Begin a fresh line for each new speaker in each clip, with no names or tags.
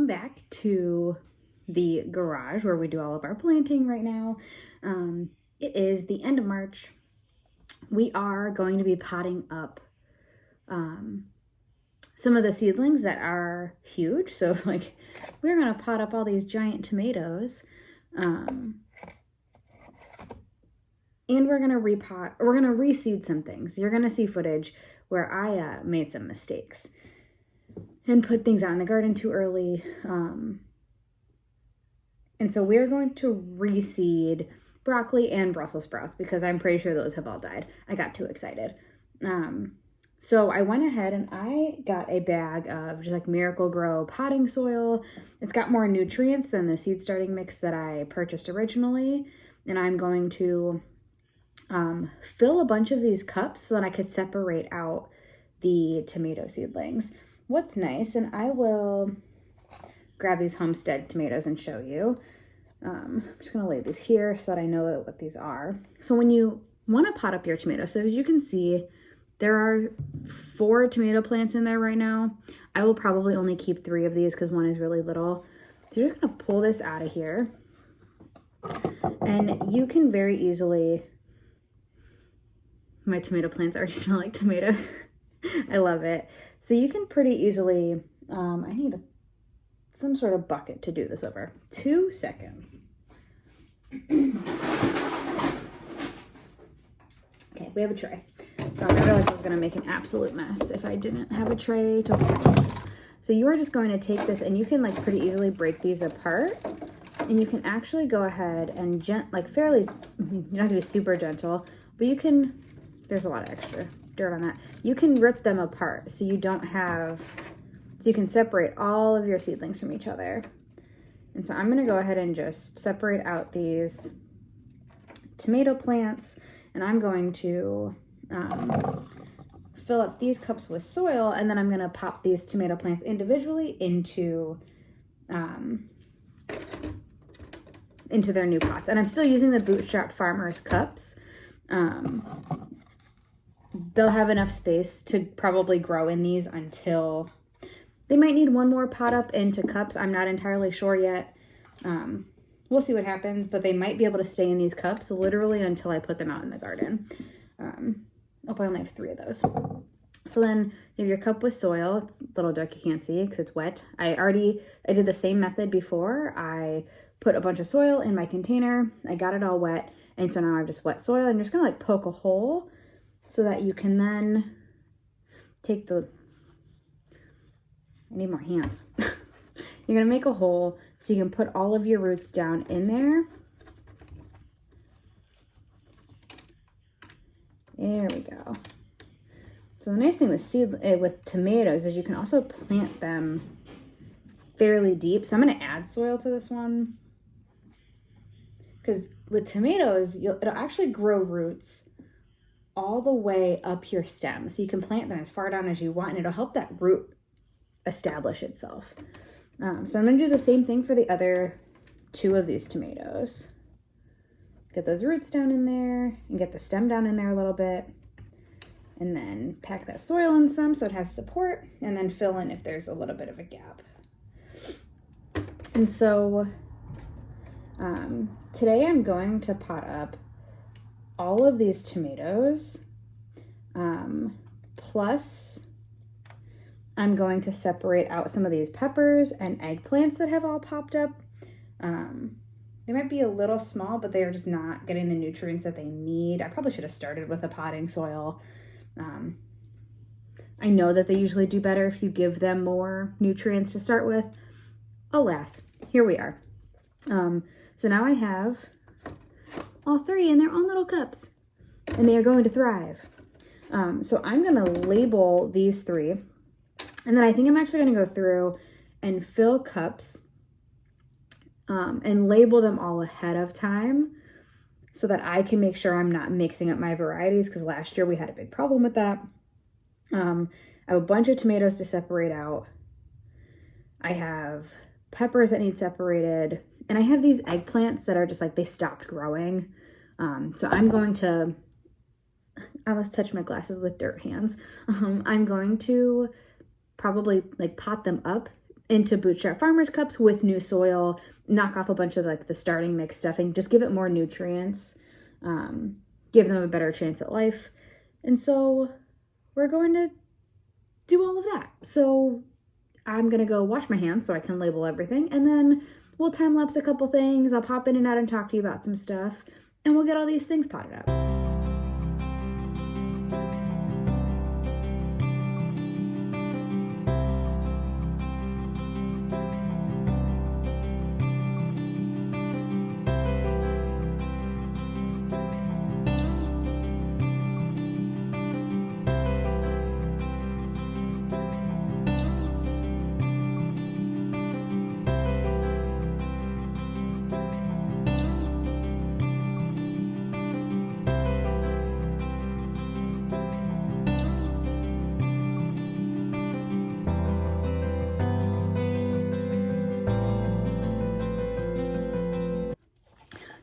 welcome back to the garage where we do all of our planting right now. It is the end of March. We are going to be potting up some of the seedlings that are huge. So like we're going to pot up all these giant tomatoes. And we're going to reseed some things. You're going to see footage where I made some mistakes and put things out in the garden too early. And so we're going to reseed broccoli and Brussels sprouts because I'm pretty sure those have all died. I got too excited. So I went ahead and I got a bag of just like Miracle Grow potting soil. It's got more nutrients than the seed starting mix that I purchased originally. And I'm going to fill a bunch of these cups so that I could separate out the tomato seedlings. What's nice, and I will grab these homestead tomatoes and show you. I'm just going to lay these here so that I know what these are. So when you want to pot up your tomatoes, so as you can see, there are 4 tomato plants in there right now. I will probably only keep 3 of these because one is really little. So you're just going to pull this out of here. And you can very easily... My tomato plants already smell like tomatoes. I love it. So you can pretty easily, I need some sort of bucket to do this over. 2 seconds. Okay, we have a tray. So I realized I was gonna make an absolute mess if I didn't have a tray to hold this. So you are just going to take this and you can like pretty easily break these apart. And you can actually go ahead and you don't have to be super gentle, but you can, there's a lot of extra dirt on that. You can rip them apart so you can separate all of your seedlings from each other. And so I'm gonna go ahead and just separate out these tomato plants, and I'm going to fill up these cups with soil, and then I'm gonna pop these tomato plants individually into their new pots. And I'm still using the Bootstrap Farmers cups. They'll have enough space to probably grow in these until they might need one more pot up into cups. I'm not entirely sure yet. We'll see what happens, but they might be able to stay in these cups literally until I put them out in the garden. I only have 3 of those. So then you have your cup with soil. It's a little dark, you can't see because it's wet. I did the same method before. I put a bunch of soil in my container. I got it all wet. And so now I have just wet soil, and you're just gonna like poke a hole so that you can then take I need more hands. You're gonna make a hole so you can put all of your roots down in there. There we go. So the nice thing with tomatoes is you can also plant them fairly deep. So I'm gonna add soil to this one because with tomatoes, it'll actually grow roots all the way up your stem. So you can plant them as far down as you want, and it'll help that root establish itself. So I'm gonna do the same thing for the other 2 of these tomatoes. Get those roots down in there and get the stem down in there a little bit. And then pack that soil in some so it has support, and then fill in if there's a little bit of a gap. And so today I'm going to pot up all of these tomatoes, plus I'm going to separate out some of these peppers and eggplants that have all popped up. They might be a little small, but they're just not getting the nutrients that they need. I probably should have started with a potting soil. I know that they usually do better if you give them more nutrients to start with. Alas, here we are. So now I have all 3 in their own little cups, and they are going to thrive. So I'm going to label these 3, and then I think I'm actually going to go through and fill cups and label them all ahead of time so that I can make sure I'm not mixing up my varieties, because last year we had a big problem with that. I have a bunch of tomatoes to separate out. I have peppers that need separated, and I have these eggplants that are just like, they stopped growing. So I'm going to, I almost touched my glasses with dirt hands. I'm going to probably like pot them up into Bootstrap Farmers cups with new soil, knock off a bunch of like the starting mix stuffing, just give it more nutrients, give them a better chance at life. And so we're going to do all of that. So I'm going to go wash my hands so I can label everything, and then we'll time lapse a couple things. I'll pop in and out and talk to you about some stuff, and we'll get all these things potted up.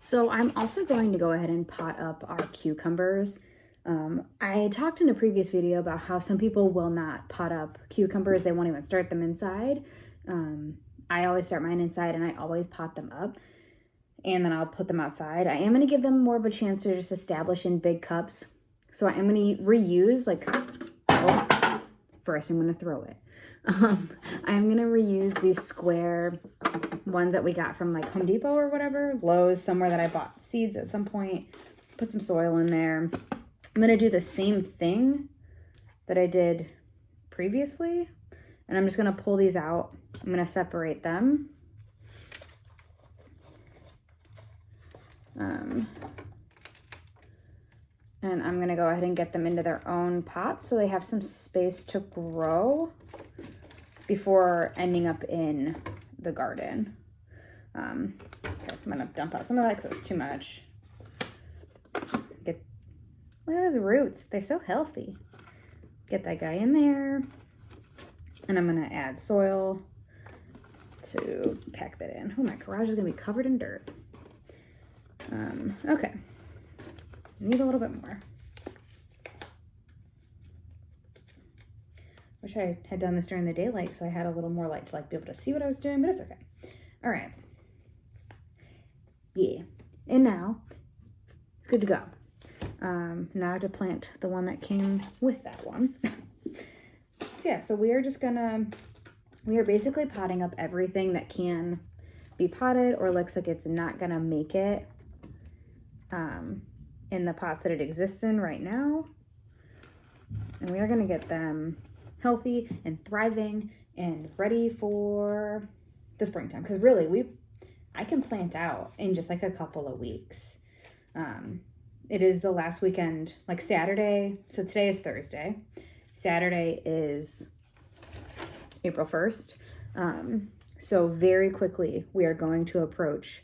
So I'm also going to go ahead and pot up our cucumbers. I talked in a previous video about how some people will not pot up cucumbers. They won't even start them inside. I always start mine inside, and I always pot them up, and then I'll put them outside. I am going to give them more of a chance to just establish in big cups. So I am going to reuse, first I'm going to throw it. I'm going to reuse these square ones that we got from like Home Depot or whatever, Lowe's, somewhere that I bought seeds at some point. Put some soil in there. I'm going to do the same thing that I did previously, and I'm just going to pull these out. I'm going to separate them. And I'm going to go ahead and get them into their own pots so they have some space to grow before ending up in the garden. Okay, I'm going to dump out some of that because it's too much. Look at those roots. They're so healthy. Get that guy in there. And I'm going to add soil to pack that in. Oh, my garage is going to be covered in dirt. Okay. Need a little bit more. Wish I had done this during the daylight so I had a little more light to like be able to see what I was doing, but it's okay. All right. Yeah. And now it's good to go. Now I have to plant the one that came with that one. So yeah, so we are basically potting up everything that can be potted or looks like it's not gonna make it in the pots that it exists in right now. And we are gonna get them healthy and thriving and ready for the springtime. Because really, I can plant out in just like a couple of weeks. It is the last weekend, like Saturday. So today is Thursday. Saturday is April 1st. So very quickly we are going to approach,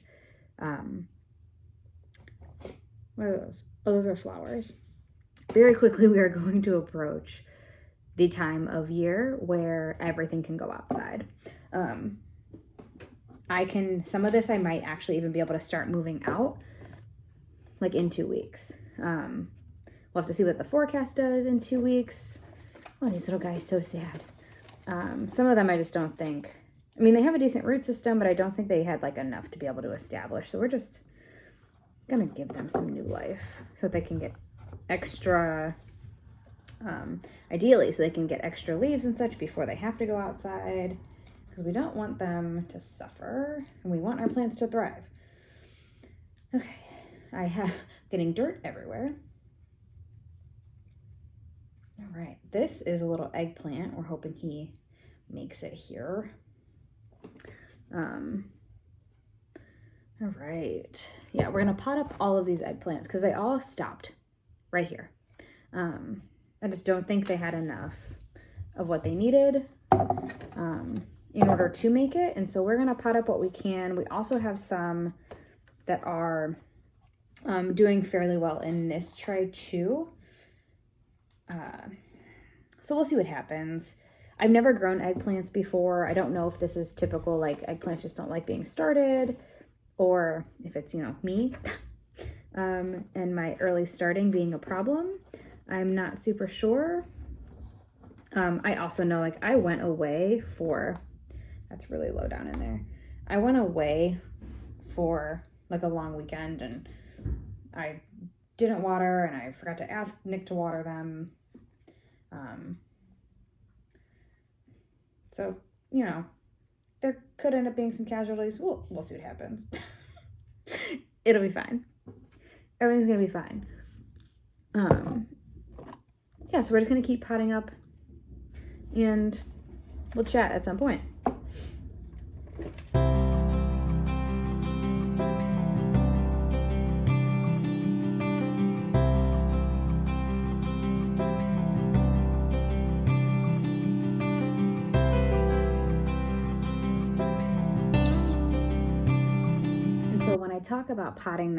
what are those? Oh, those are flowers. Very quickly we are going to approach the time of year where everything can go outside. Some of this I might actually even be able to start moving out like in 2 weeks. We'll have to see what the forecast does in 2 weeks. Oh, these little guys, so sad. Some of them I just don't think, I mean, they have a decent root system, but I don't think they had like enough to be able to establish. So we're just gonna give them some new life so that they can get extra, ideally, so they can get extra leaves and such before they have to go outside, because we don't want them to suffer and we want our plants to thrive. Okay, I have getting dirt everywhere. All right, this is a little eggplant. We're hoping he makes it here. All right, yeah, we're gonna pot up all of these eggplants because they all stopped right here. I just don't think they had enough of what they needed in order to make it. And so we're gonna pot up what we can. We also have some that are doing fairly well in this tray too. So we'll see what happens. I've never grown eggplants before. I don't know if this is typical, like eggplants just don't like being started, or if it's, me and my early starting being a problem. I'm not super sure. I also know, like, I went away for That's really low down in there. I went away for like a long weekend and I didn't water, and I forgot to ask Nick to water them. So, you know, there could end up being some casualties. We'll see what happens. It'll be fine. Everything's gonna be fine. Yeah, so we're just gonna keep potting up and we'll chat at some point. When I talk about potting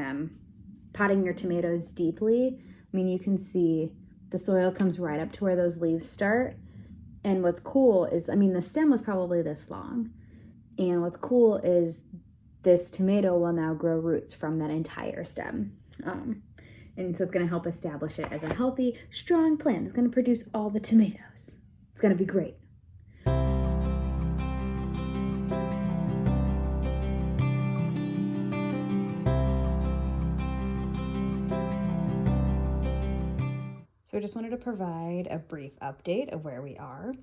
your tomatoes deeply, I mean, you can see the soil comes right up to where those leaves start. And what's cool is, I mean, the stem was probably this long. And what's cool is this tomato will now grow roots from that entire stem. And so it's going to help establish it as a healthy, strong plant that's going to produce all the tomatoes. It's going to be great. So I just wanted to provide a brief update of where we are.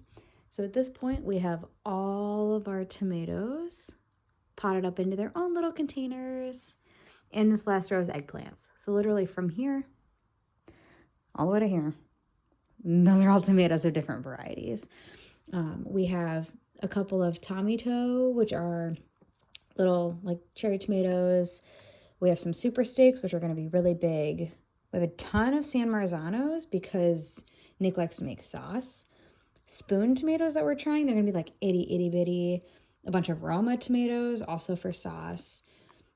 So at this point, we have all of our tomatoes potted up into their own little containers. And this last row is eggplants. So literally from here all the way to here, those are all tomatoes of different varieties. We have a couple of tomato, which are little like cherry tomatoes. We have some super steaks, which are going to be really big. We have a ton of San Marzanos because Nick likes to make sauce. Spoon tomatoes that we're trying, they're going to be like itty bitty. A bunch of Roma tomatoes, also for sauce.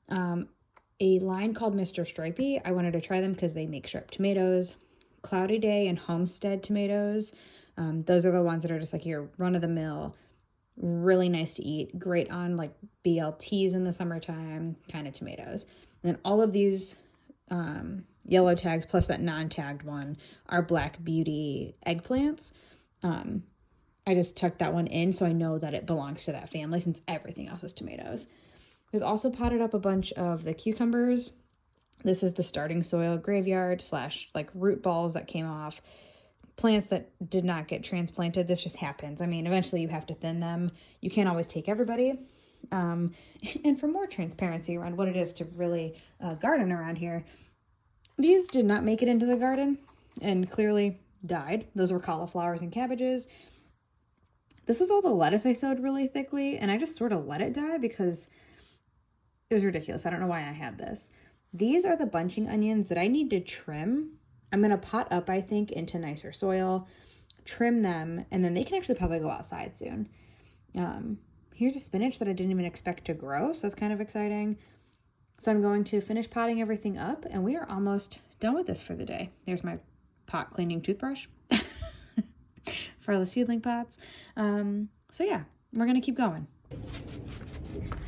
A line called Mr. Stripey. I wanted to try them because they make striped tomatoes. Cloudy Day and Homestead tomatoes. Those are the ones that are just like your run-of-the-mill, really nice to eat, great on like BLTs in the summertime kind of tomatoes. And then all of these yellow tags plus that non-tagged one are Black Beauty eggplants. I just tucked that one in so I know that it belongs to that family since everything else is tomatoes. We've also potted up a bunch of the cucumbers. This is the starting soil graveyard / like root balls that came off. Plants that did not get transplanted. This just happens. I mean, eventually you have to thin them. You can't always take everybody. And for more transparency around what it is to really garden around here, these did not make it into the garden and clearly died. Those were cauliflowers and cabbages. This is all the lettuce I sowed really thickly, and I just sort of let it die because it was ridiculous. I don't know why I had this. These are the bunching onions that I need to trim. I'm going to pot up, I think, into nicer soil, trim them, and then they can actually probably go outside soon. Here's a spinach that I didn't even expect to grow, so that's kind of exciting. So I'm going to finish potting everything up, and we are almost done with this for the day. There's my pot cleaning toothbrush for the seedling pots. So yeah, we're going to keep going.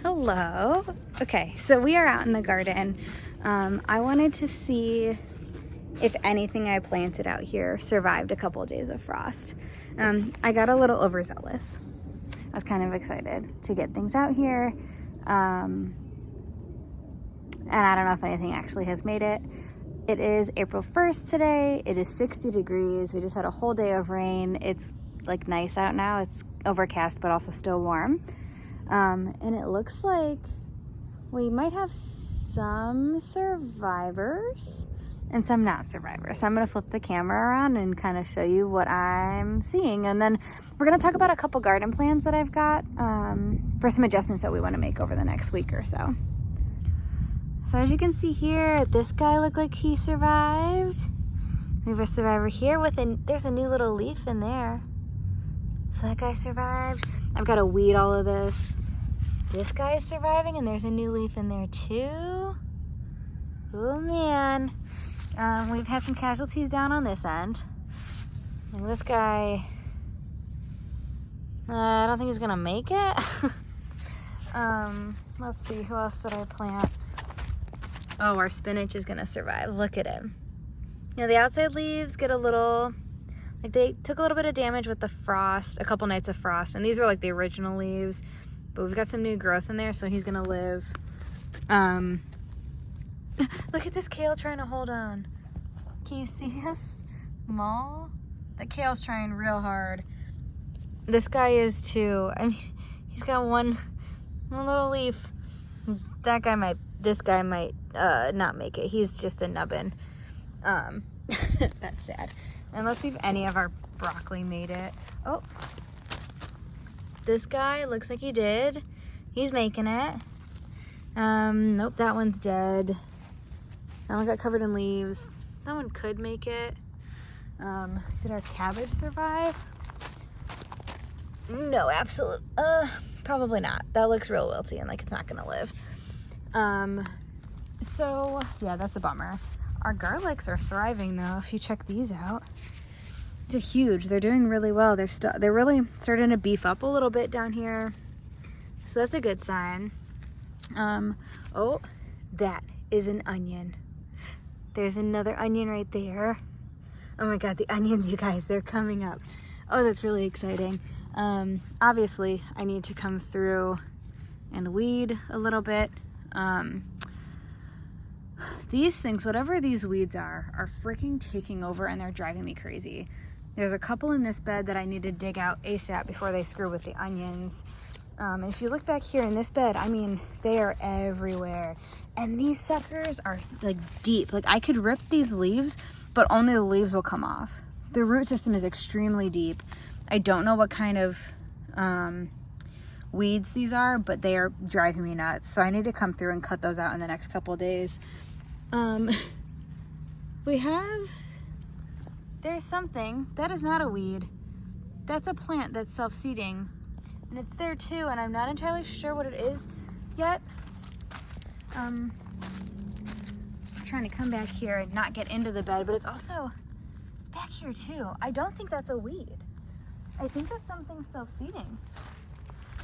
Hello. Okay, so we are out in the garden. I wanted to see if anything I planted out here survived a couple of days of frost. I got a little overzealous. I was kind of excited to get things out here. And I don't know if anything actually has made it. It is April 1st today. It is 60 degrees. We just had a whole day of rain. It's like nice out now. It's overcast, but also still warm. And it looks like we might have some survivors and some not survivors. So I'm going to flip the camera around and kind of show you what I'm seeing. And then we're going to talk about a couple garden plans that I've got for some adjustments that we want to make over the next week or so. So as you can see here, this guy looked like he survived. We have a survivor here there's a new little leaf in there. So that guy survived. I've got to weed all of this. This guy is surviving and there's a new leaf in there too. Oh man. We've had some casualties down on this end. And this guy, I don't think he's gonna make it. Let's see, who else did I plant? Oh, our spinach is gonna survive. Look at him. You know, the outside leaves get a little, like they took a little bit of damage with the frost, a couple nights of frost, and these are like the original leaves. but we've got some new growth in there, so he's gonna live. Look at this kale trying to hold on. Can you see us, Maul? The kale's trying real hard. This guy is too. I mean, he's got one little leaf. This guy might not make it. He's just a nubbin. That's sad. And let's see if any of our broccoli made it. Oh, this guy looks like he did. He's making it. Nope, that one's dead. That one got covered in leaves. That one could make it. Did our cabbage survive? No, absolutely. Probably not. That looks real wilty and like it's not gonna live. So yeah, that's a bummer. Our garlics are thriving though. If you check these out, they're huge. They're doing really well. They're really starting to beef up a little bit down here. So that's a good sign. Oh, that is an onion. There's another onion right there. Oh my God, the onions, you guys, they're coming up. Oh, that's really exciting. Obviously I need to come through and weed a little bit. These things, whatever these weeds are freaking taking over and they're driving me crazy. There's a couple in this bed that I need to dig out ASAP before they screw with the onions. And if you look back here in this bed, I mean, they are everywhere. And these suckers are like deep. Like I could rip these leaves, but only the leaves will come off. The root system is extremely deep. I don't know what kind of weeds these are, but they are driving me nuts. So I need to come through and cut those out in the next couple of days. There's something, that is not a weed. That's a plant that's self-seeding. And it's there too, and I'm not entirely sure what it is yet. I'm trying to come back here and not get into the bed, but it's back here too. I don't think that's a weed. I think that's something self-seeding,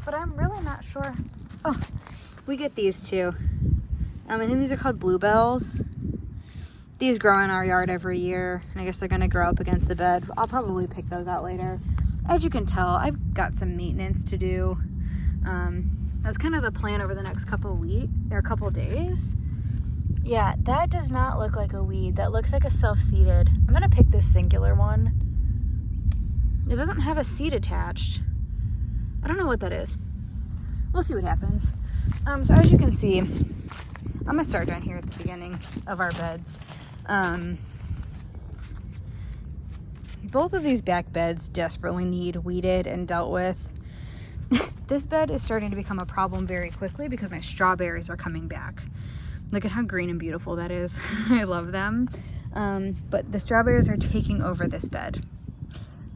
but I'm really not sure. Oh, we get these too. I think these are called bluebells. These grow in our yard every year, and I guess they're gonna grow up against the bed. I'll probably pick those out later. As you can tell, I've got some maintenance to do. That's kind of the plan over the next couple days. Yeah, that does not look like a weed. That looks like a self-seeded. I'm gonna pick this singular one. It doesn't have a seed attached. I don't know what that is. We'll see what happens. So as you can see, I'm gonna start down here at the beginning of our beds. Both of these back beds desperately need weeded and dealt with. This bed is starting to become a problem very quickly because my strawberries are coming back. Look at how green and beautiful that is. I love them. But the strawberries are taking over this bed.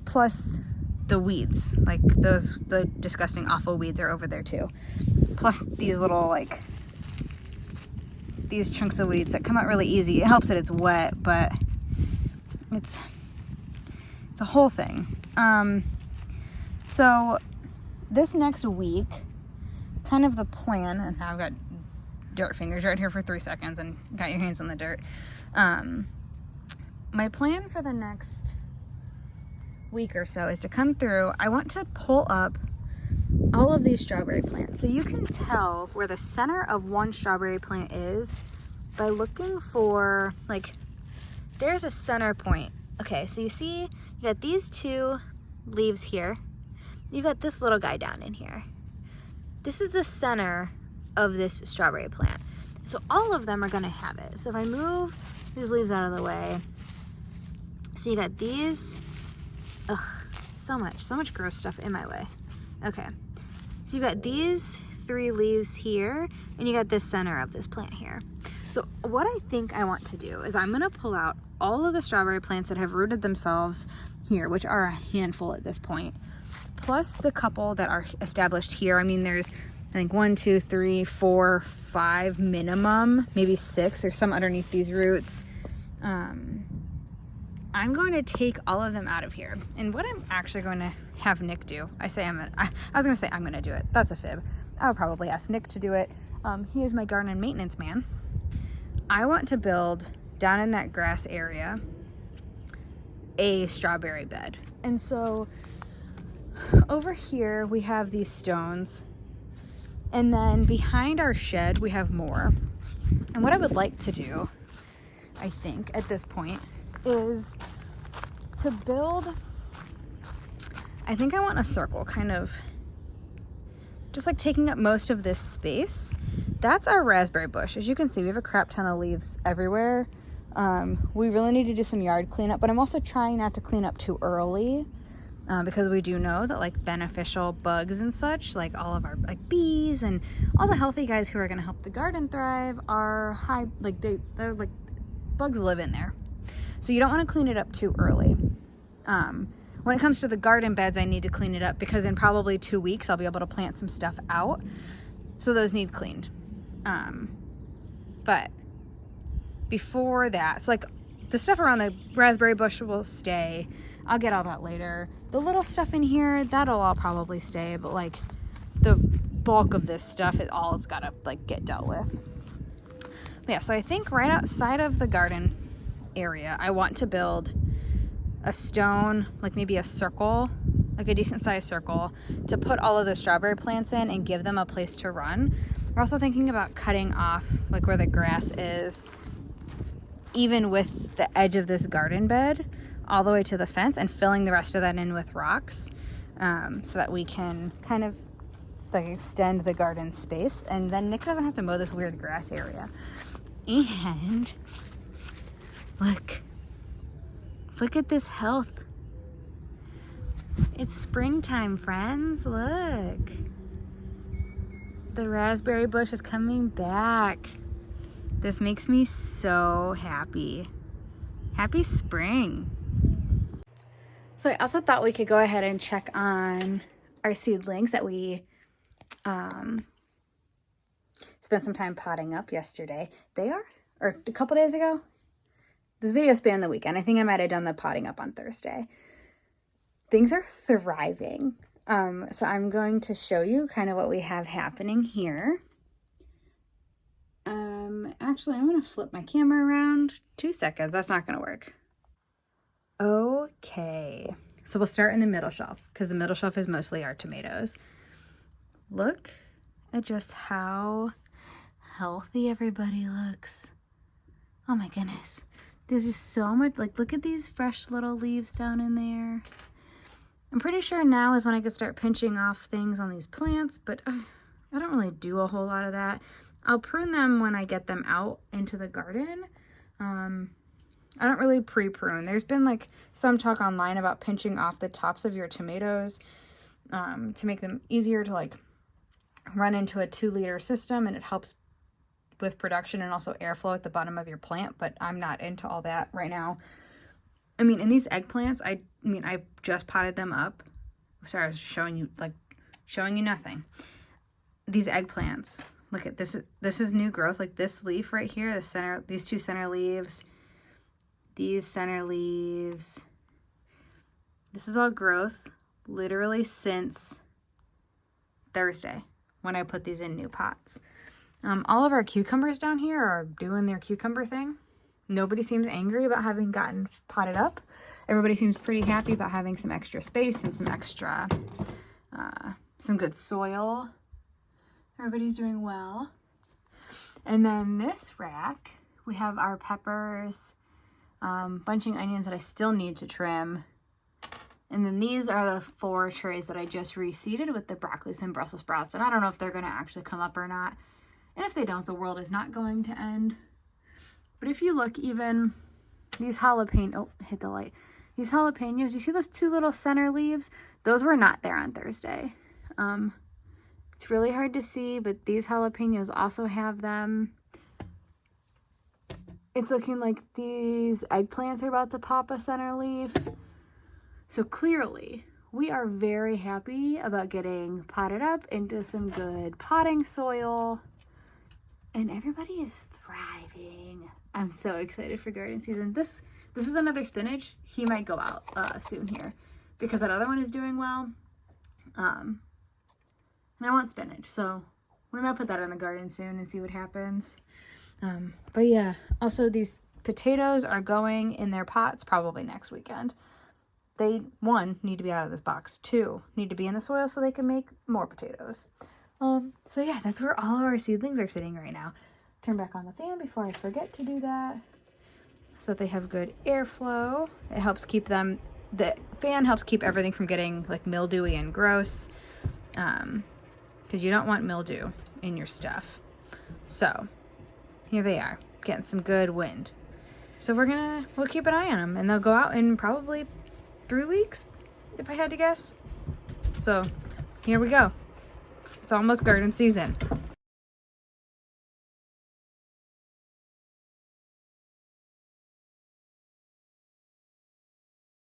Plus the weeds, like the disgusting awful weeds are over there too. Plus these little these chunks of weeds that come out really easy. It helps that it's wet, but it's a whole thing. So this next week, kind of the plan, and I've got dirt fingers right here for 3 seconds and got your hands on the dirt. My plan for the next week or so is to come through. I want to pull up all of these strawberry plants. So you can tell where the center of one strawberry plant is by looking for, there's a center point. Okay, so you see, you got these two leaves here. You got this little guy down in here. This is the center of this strawberry plant. So all of them are gonna have it. So if I move these leaves out of the way, so you got these, so much gross stuff in my way. Okay, so you got these 3 leaves here, and you got this center of this plant here. So what I think I want to do is I'm gonna pull out all of the strawberry plants that have rooted themselves here, which are a handful at this point, plus the couple that are established here. I mean, there's, I think 1, 2, 3, 4, 5 minimum, maybe 6. There's some underneath these roots. I'm going to take all of them out of here. And what I'm actually going to have Nick do, I was going to say I'm going to do it. That's a fib. I would probably ask Nick to do it. He is my garden and maintenance man. I want to build down in that grass area a strawberry bed. And so over here we have these stones. And then behind our shed, we have more. And what I would like to do, I think, at this point, is to build, I think I want a circle, kind of just like taking up most of this space. That's our raspberry bush. As you can see, we have a crap ton of leaves everywhere. We really need to do some yard cleanup, but I'm also trying not to clean up too early. Because we do know that like beneficial bugs and such, like all of our like bees and all the healthy guys who are going to help the garden thrive are high, like they're like bugs live in there. So you don't want to clean it up too early. When it comes to the garden beds, I need to clean it up because in probably 2 weeks I'll be able to plant some stuff out. So those need cleaned. But before that, it's like the stuff around the raspberry bush will stay. I'll get all that later. The little stuff in here, that'll all probably stay, but like the bulk of this stuff, it all's gotta like get dealt with. But yeah, so I think right outside of the garden area, I want to build a stone, like maybe a circle, like a decent sized circle, to put all of the strawberry plants in and give them a place to run. We're also thinking about cutting off like where the grass is, even with the edge of this garden bed, all the way to the fence, and filling the rest of that in with rocks, so that we can kind of like extend the garden space, and then Nick doesn't have to mow this weird grass area. And look at this health. It's springtime, friends. Look, the raspberry bush is coming back. This makes me so happy. Happy spring. So I also thought we could go ahead and check on our seedlings that we spent some time potting up yesterday. Or a couple days ago. This video spanned the weekend. I think I might have done the potting up on Thursday. Things are thriving. So I'm going to show you kind of what we have happening here. Actually, I'm going to flip my camera around. 2 seconds. That's not going to work. Okay. So we'll start in the middle shelf because the middle shelf is mostly our tomatoes. Look at just how healthy everybody looks. Oh my goodness. There's just so much, like, look at these fresh little leaves down in there. I'm pretty sure now is when I could start pinching off things on these plants, but I don't really do a whole lot of that. I'll prune them when I get them out into the garden. I don't really pre-prune. There's been like some talk online about pinching off the tops of your tomatoes to make them easier to like run into a 2-liter system, and it helps with production and also airflow at the bottom of your plant, but I'm not into all that right now. I mean, in these eggplants, I just potted them up. Sorry, I was showing you nothing. These eggplants, look at this. This is new growth. Like this leaf right here, the center, these 2 center leaves, these center leaves. This is all growth literally since Thursday when I put these in new pots. All of our cucumbers down here are doing their cucumber thing. Nobody seems angry about having gotten potted up. Everybody seems pretty happy about having some extra space and some extra, some good soil. Everybody's doing well. And then this rack, we have our peppers, bunching onions that I still need to trim. And then these are the 4 trays that I just reseeded with the broccolis and Brussels sprouts. And I don't know if they're going to actually come up or not. And if they don't, the world is not going to end. But if you look, even these jalapeno, hit the light. These jalapenos, you see those 2 little center leaves? Those were not there on Thursday. It's really hard to see, but these jalapenos also have them. It's looking like these eggplants are about to pop a center leaf. So clearly, we are very happy about getting potted up into some good potting soil. And everybody is thriving. I'm so excited for garden season. This is another spinach. He might go out soon here because that other one is doing well. And I want spinach, so we might put that in the garden soon and see what happens. But yeah, also these potatoes are going in their pots probably next weekend. They, 1, need to be out of this box. 2, need to be in the soil so they can make more potatoes. So yeah, that's where all of our seedlings are sitting right now. Turn back on the fan before I forget to do that, so that they have good airflow. It helps keep them, the fan helps keep everything from getting like mildewy and gross, because you don't want mildew in your stuff. So here they are, getting some good wind. So we'll keep an eye on them, and they'll go out in probably 3 weeks, if I had to guess. So here we go. It's almost garden season.